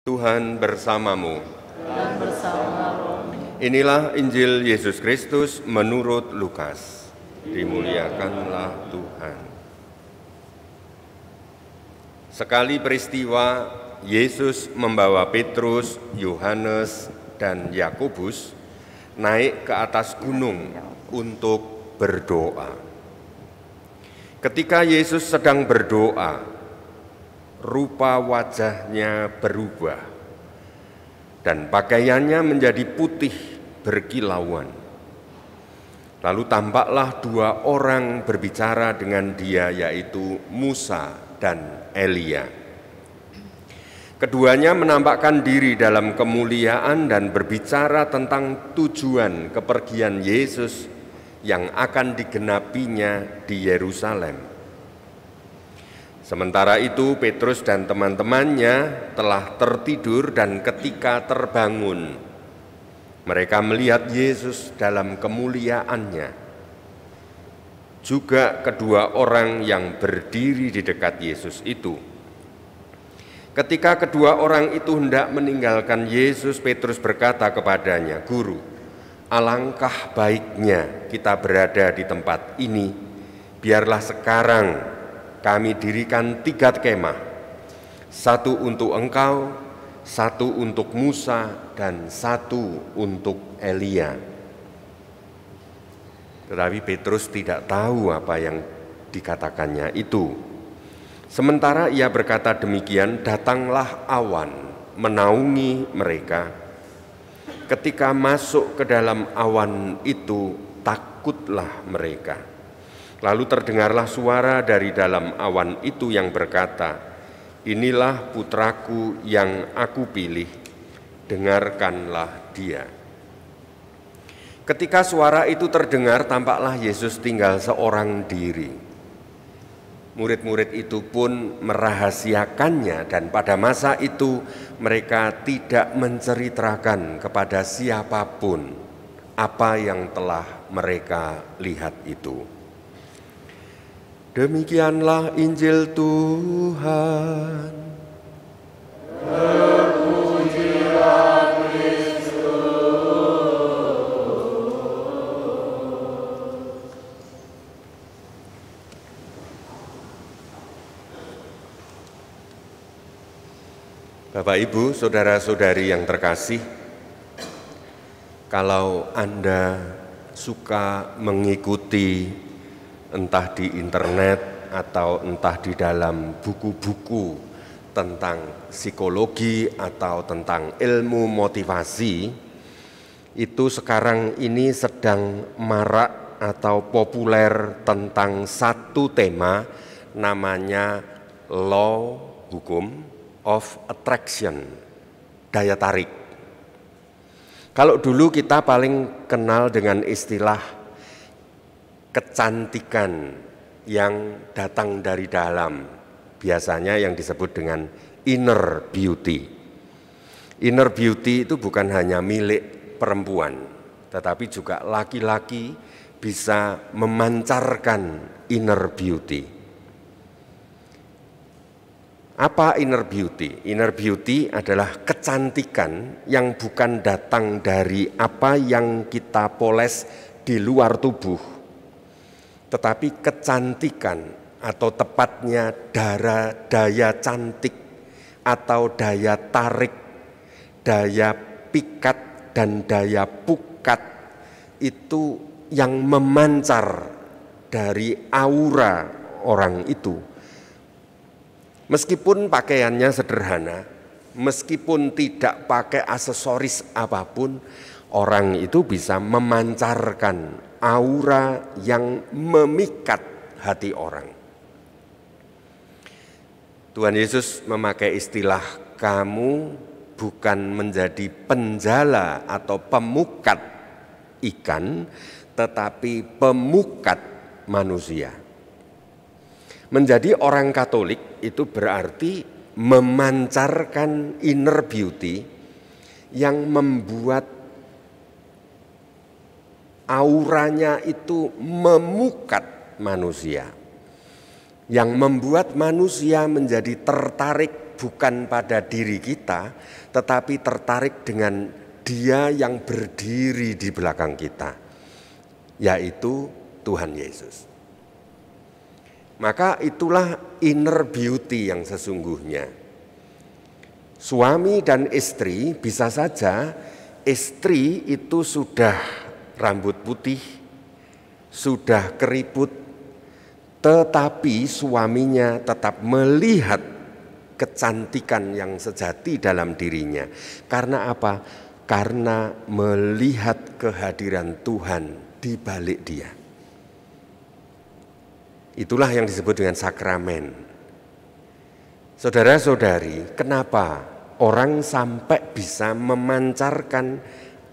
Tuhan bersamamu. Dan bersama rohmu. Inilah Injil Yesus Kristus menurut Lukas. Dimuliakanlah Tuhan. Sekali peristiwa, Yesus membawa Petrus, Yohanes, dan Yakobus naik ke atas gunung untuk berdoa. Ketika Yesus sedang berdoa, rupa wajahnya berubah dan pakaiannya menjadi putih berkilauan. Lalu tampaklah dua orang berbicara dengan dia, yaitu Musa dan Elia. Keduanya menampakkan diri dalam kemuliaan dan berbicara tentang tujuan kepergian Yesus yang akan digenapinya di Yerusalem. Sementara itu Petrus dan teman-temannya telah tertidur, dan ketika terbangun mereka melihat Yesus dalam kemuliaannya. Juga kedua orang yang berdiri di dekat Yesus itu. Ketika kedua orang itu hendak meninggalkan Yesus, Petrus berkata kepadanya, "Guru, alangkah baiknya kita berada di tempat ini. Biarlah sekarang kami dirikan 3 kemah, 1 untuk engkau, 1 untuk Musa, dan 1 untuk Elia." Tetapi Petrus tidak tahu apa yang dikatakannya itu. Sementara ia berkata demikian, datanglah awan menaungi mereka. Ketika masuk ke dalam awan itu, takutlah mereka. Lalu terdengarlah suara dari dalam awan itu yang berkata, "Inilah putraku yang aku pilih, dengarkanlah dia." Ketika suara itu terdengar, tampaklah Yesus tinggal seorang diri. Murid-murid itu pun merahasiakannya, dan pada masa itu mereka tidak menceritakan kepada siapapun apa yang telah mereka lihat itu. Demikianlah Injil Tuhan. Terpujilah Kristus. Bapak, Ibu, saudara-saudari yang terkasih, kalau Anda suka mengikuti entah di internet atau entah di dalam buku-buku tentang psikologi atau tentang ilmu motivasi, itu sekarang ini sedang marak atau populer tentang satu tema, namanya law, hukum of attraction, daya tarik. Kalau dulu kita paling kenal dengan istilah kecantikan yang datang dari dalam, biasanya yang disebut dengan inner beauty. Inner beauty itu bukan hanya milik perempuan, tetapi juga laki-laki bisa memancarkan inner beauty. Apa inner beauty? Inner beauty adalah kecantikan yang bukan datang dari apa yang kita poles di luar tubuh, tetapi kecantikan atau tepatnya daya cantik atau daya tarik, daya pikat dan daya pukat itu yang memancar dari aura orang itu. Meskipun pakaiannya sederhana, meskipun tidak pakai aksesoris apapun, orang itu bisa memancarkan aura yang memikat hati orang. Tuhan Yesus memakai istilah, "Kamu bukan menjadi penjala atau pemukat ikan, tetapi pemukat manusia." Menjadi orang Katolik itu berarti memancarkan inner beauty yang membuat auranya itu memukat manusia, yang membuat manusia menjadi tertarik bukan pada diri kita, tetapi tertarik dengan Dia yang berdiri di belakang kita, yaitu Tuhan Yesus. Maka itulah inner beauty yang sesungguhnya. Suami dan istri, bisa saja istri itu sudah rambut putih, sudah keriput, tetapi suaminya tetap melihat kecantikan yang sejati dalam dirinya. Karena apa? Karena melihat kehadiran Tuhan di balik dia. Itulah yang disebut dengan sakramen. Saudara-saudari, kenapa orang sampai bisa memancarkan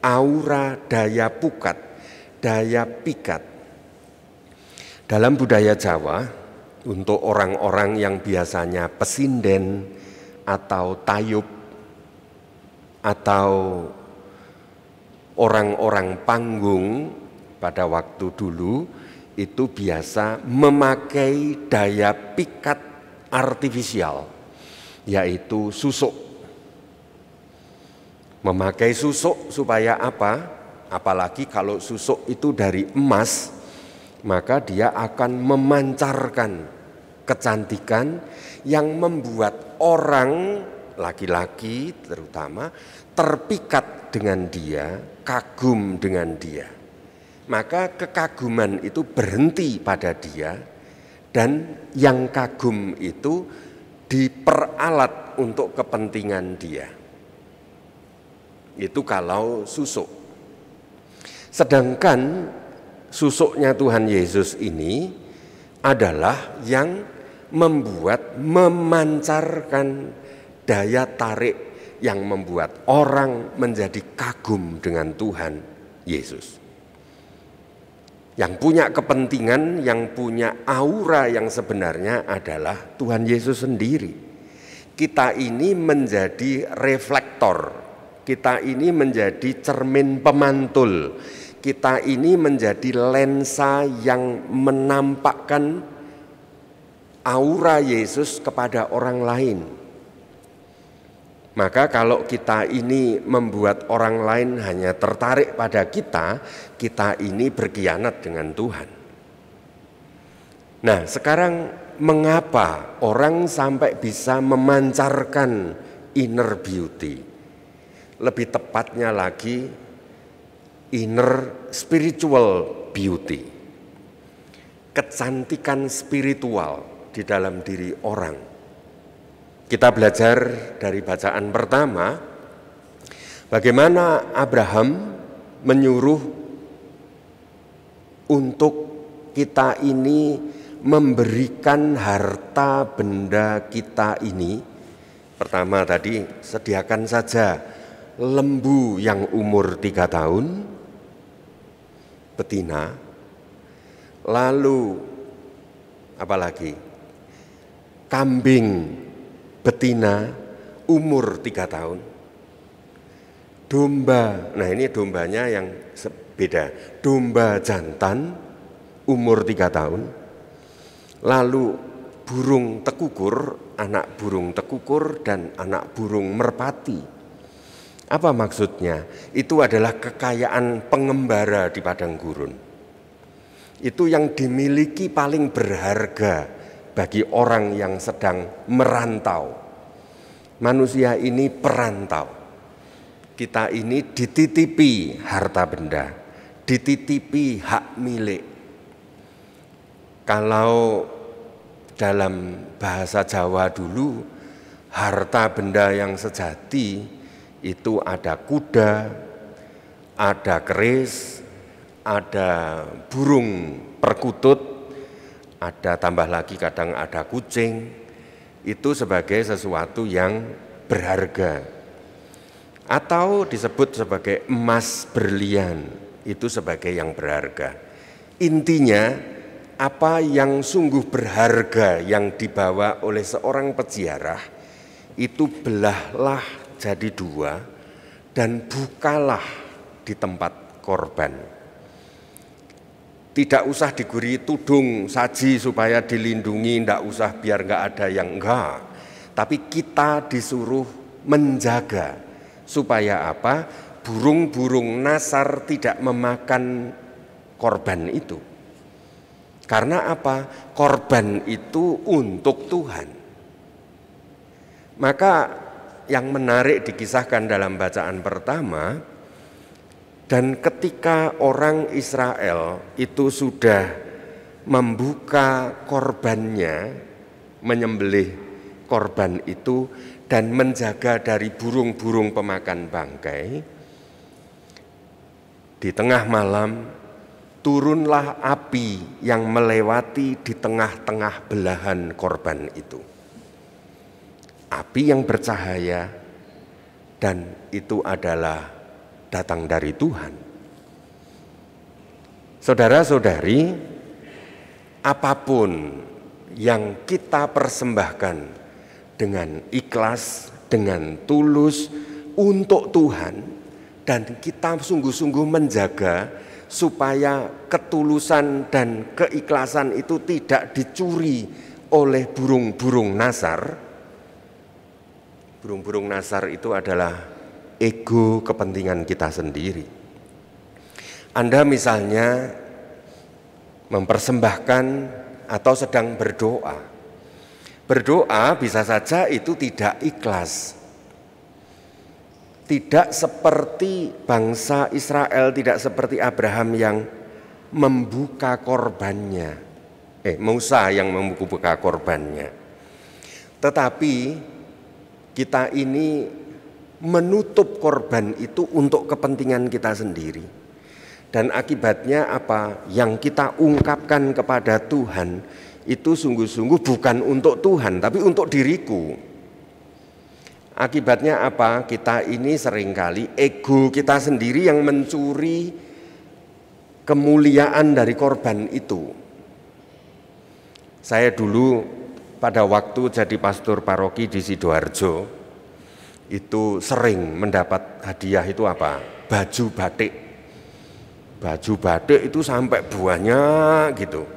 aura daya pukat, daya pikat? Dalam budaya Jawa, untuk orang-orang yang biasanya pesinden atau tayub atau orang-orang panggung pada waktu dulu itu biasa memakai daya pikat artifisial, yaitu susuk. Memakai susuk supaya apa? Apalagi kalau susuk itu dari emas, maka dia akan memancarkan kecantikan yang membuat orang, laki-laki terutama, terpikat dengan dia, kagum dengan dia. Maka kekaguman itu berhenti pada dia, dan yang kagum itu diperalat untuk kepentingan dia. Itu kalau susuk. Sedangkan susuknya Tuhan Yesus ini adalah yang memancarkan daya tarik yang membuat orang menjadi kagum dengan Tuhan Yesus. Yang punya kepentingan, yang punya aura yang sebenarnya adalah Tuhan Yesus sendiri. Kita ini menjadi reflektor, kita ini menjadi cermin pemantul, kita ini menjadi lensa yang menampakkan aura Yesus kepada orang lain. Maka kalau kita ini membuat orang lain hanya tertarik pada kita, kita ini berkhianat dengan Tuhan. Nah, sekarang mengapa orang sampai bisa memancarkan inner beauty? Lebih tepatnya lagi inner spiritual beauty. Kecantikan spiritual di dalam diri orang. Kita belajar dari bacaan pertama, bagaimana Abraham menyuruh untuk kita ini memberikan harta benda kita ini. Pertama tadi, sediakan saja lembu yang umur 3 tahun, betina, lalu apalagi? Kambing betina umur 3 tahun. Domba, nah ini dombanya yang beda. Domba jantan umur 3 tahun. Lalu burung tekukur, anak burung tekukur dan anak burung merpati. Apa maksudnya? Itu adalah kekayaan pengembara di padang gurun. Itu yang dimiliki paling berharga bagi orang yang sedang merantau. Manusia ini perantau. Kita ini dititipi harta benda, dititipi hak milik. Kalau dalam bahasa Jawa dulu, harta benda yang sejati itu ada kuda, ada keris, ada burung perkutut, ada tambah lagi kadang ada kucing. Itu sebagai sesuatu yang berharga. Atau disebut sebagai emas berlian, itu sebagai yang berharga. Intinya, apa yang sungguh berharga yang dibawa oleh seorang peziarah, itu belahlah jadi 2 dan bukalah di tempat korban. Tidak usah diguri tudung saji supaya dilindungi, tidak usah biar enggak ada yang enggak. Tapi kita disuruh menjaga supaya apa? Burung-burung nasar tidak memakan korban itu. Karena apa? Korban itu untuk Tuhan. Maka yang menarik dikisahkan dalam bacaan pertama, dan ketika orang Israel itu sudah membuka korbannya, menyembelih korban itu dan menjaga dari burung-burung pemakan bangkai, di tengah malam turunlah api yang melewati di tengah-tengah belahan korban itu. Api yang bercahaya, dan itu adalah datang dari Tuhan. Saudara-saudari, apapun yang kita persembahkan dengan ikhlas, dengan tulus untuk Tuhan, dan kita sungguh-sungguh menjaga supaya ketulusan dan keikhlasan itu tidak dicuri oleh burung-burung nasar. Burung-burung nasar itu adalah ego kepentingan kita sendiri. Anda misalnya mempersembahkan atau sedang berdoa. Berdoa bisa saja itu tidak ikhlas. Tidak seperti bangsa Israel, tidak seperti Abraham yang membuka korbannya. Musa yang membuka korbannya. Tetapi kita ini menutup korban itu untuk kepentingan kita sendiri. Dan akibatnya apa? Yang kita ungkapkan kepada Tuhan itu sungguh-sungguh bukan untuk Tuhan, tapi untuk diriku. Akibatnya apa? Kita ini seringkali ego kita sendiri yang mencuri kemuliaan dari korban itu. Saya dulu pada waktu jadi pastor paroki di Sidoarjo, itu sering mendapat hadiah itu apa? Baju batik. Baju batik itu sampai banyak gitu.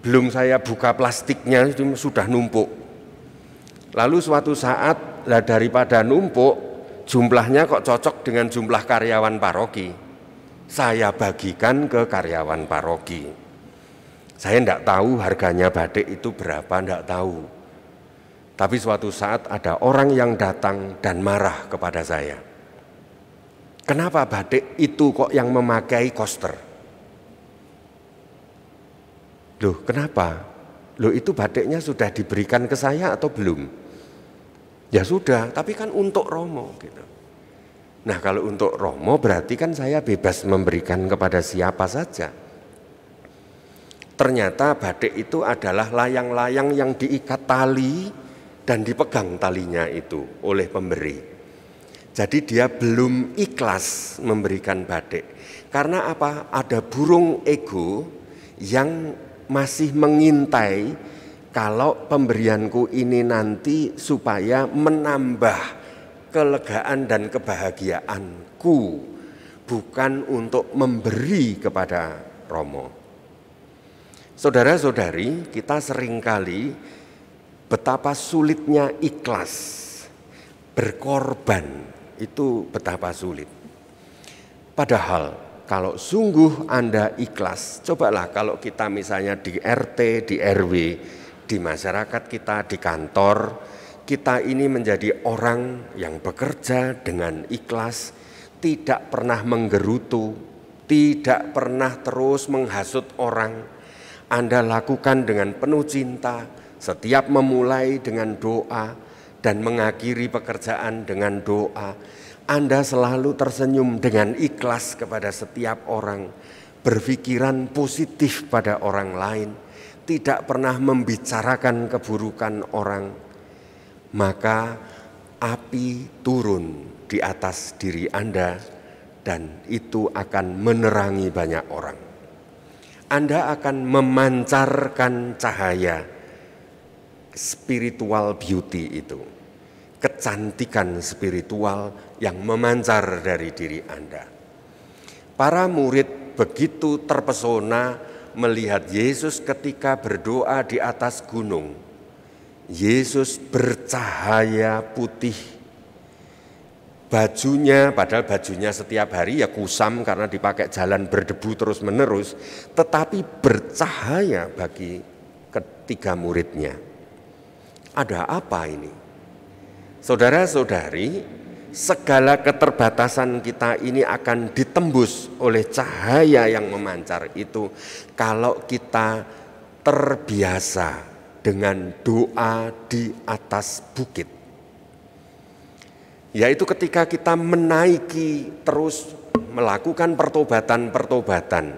Belum saya buka plastiknya itu sudah numpuk. Lalu suatu saat daripada numpuk, jumlahnya kok cocok dengan jumlah karyawan paroki. Saya bagikan ke karyawan paroki. Saya tidak tahu harganya batik itu berapa, tidak tahu. Tapi suatu saat ada orang yang datang dan marah kepada saya. Kenapa batik itu kok yang memakai koster? Loh, kenapa? Loh, itu batiknya sudah diberikan ke saya atau belum? Ya sudah, tapi kan untuk Romo gitu. Nah, kalau untuk Romo berarti kan saya bebas memberikan kepada siapa saja. Ternyata batik itu adalah layang-layang yang diikat tali dan dipegang talinya itu oleh pemberi. Jadi dia belum ikhlas memberikan batik. Karena apa? Ada burung ego yang masih mengintai kalau pemberianku ini nanti supaya menambah kelegaan dan kebahagiaanku, bukan untuk memberi kepada Romo. Saudara-saudari, kita seringkali betapa sulitnya ikhlas, berkorban itu betapa sulit. Padahal kalau sungguh Anda ikhlas, cobalah kalau kita misalnya di RT, di RW, di masyarakat kita, di kantor, kita ini menjadi orang yang bekerja dengan ikhlas, tidak pernah menggerutu, tidak pernah terus menghasut orang. Anda lakukan dengan penuh cinta, setiap memulai dengan doa dan mengakhiri pekerjaan dengan doa. Anda selalu tersenyum dengan ikhlas kepada setiap orang, berpikiran positif pada orang lain, tidak pernah membicarakan keburukan orang. Maka api turun di atas diri Anda dan itu akan menerangi banyak orang. Anda akan memancarkan cahaya spiritual beauty itu, kecantikan spiritual yang memancar dari diri Anda. Para murid begitu terpesona melihat Yesus ketika berdoa di atas gunung. Yesus bercahaya putih. Bajunya, padahal bajunya setiap hari ya kusam karena dipakai jalan berdebu terus menerus, tetapi bercahaya bagi ketiga muridnya. Ada apa ini? Saudara-saudari, segala keterbatasan kita ini akan ditembus oleh cahaya yang memancar itu kalau kita terbiasa dengan doa di atas bukit. Yaitu ketika kita menaiki terus melakukan pertobatan-pertobatan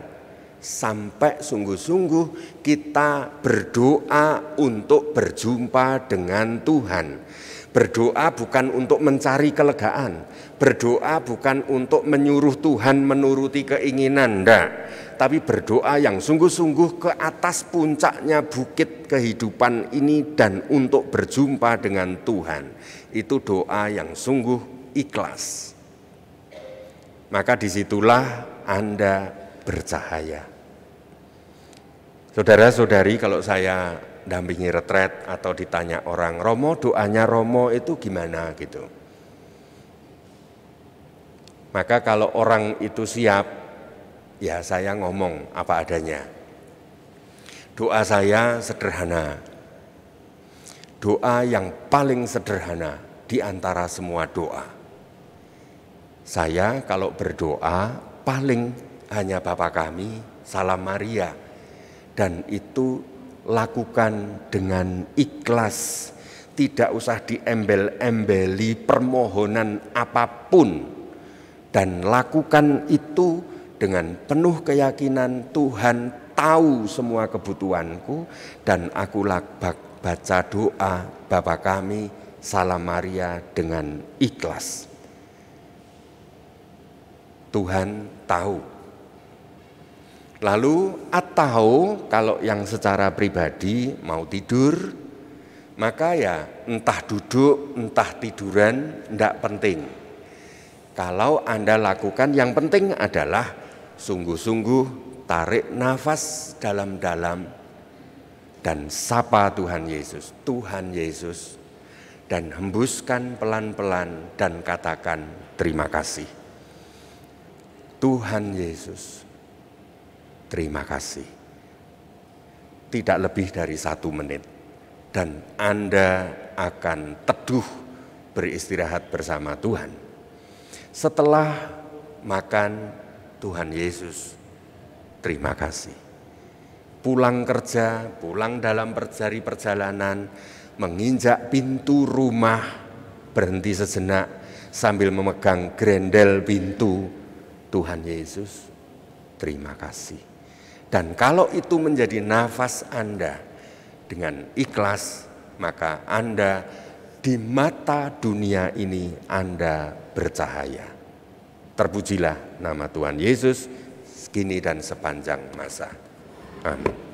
sampai sungguh-sungguh kita berdoa untuk berjumpa dengan Tuhan. Berdoa bukan untuk mencari kelegaan, berdoa bukan untuk menyuruh Tuhan menuruti keinginan, enggak. Tapi berdoa yang sungguh-sungguh ke atas puncaknya bukit kehidupan ini dan untuk berjumpa dengan Tuhan. Itu doa yang sungguh ikhlas. Maka disitulah Anda bercahaya. Saudara-saudari, kalau saya dampingi retret atau ditanya orang, Romo doanya Romo itu gimana gitu. Maka kalau orang itu siap, ya saya ngomong apa adanya. Doa saya sederhana. Doa yang paling sederhana di antara semua doa. Saya kalau berdoa paling hanya Bapa kami, Salam Maria. Dan itu lakukan dengan ikhlas, tidak usah diembel-embeli permohonan apapun, dan lakukan itu dengan penuh keyakinan Tuhan tahu semua kebutuhanku dan aku baca doa Bapa kami Salam Maria dengan ikhlas. Tuhan tahu. Lalu atau kalau yang secara pribadi mau tidur, maka ya entah duduk, entah tiduran, enggak penting. Kalau Anda lakukan yang penting adalah sungguh-sungguh tarik nafas dalam-dalam dan sapa Tuhan Yesus, dan hembuskan pelan-pelan dan katakan terima kasih. Tuhan Yesus, terima kasih. Tidak lebih dari 1 menit. Dan Anda akan teduh beristirahat bersama Tuhan. Setelah makan, Tuhan Yesus, terima kasih. Pulang kerja, pulang dalam perjalanan, menginjak pintu rumah, berhenti sejenak sambil memegang grendel pintu. Tuhan Yesus, terima kasih. Dan kalau itu menjadi nafas Anda dengan ikhlas, maka Anda di mata dunia ini Anda bercahaya. Terpujilah nama Tuhan Yesus, kini dan sepanjang masa. Amin.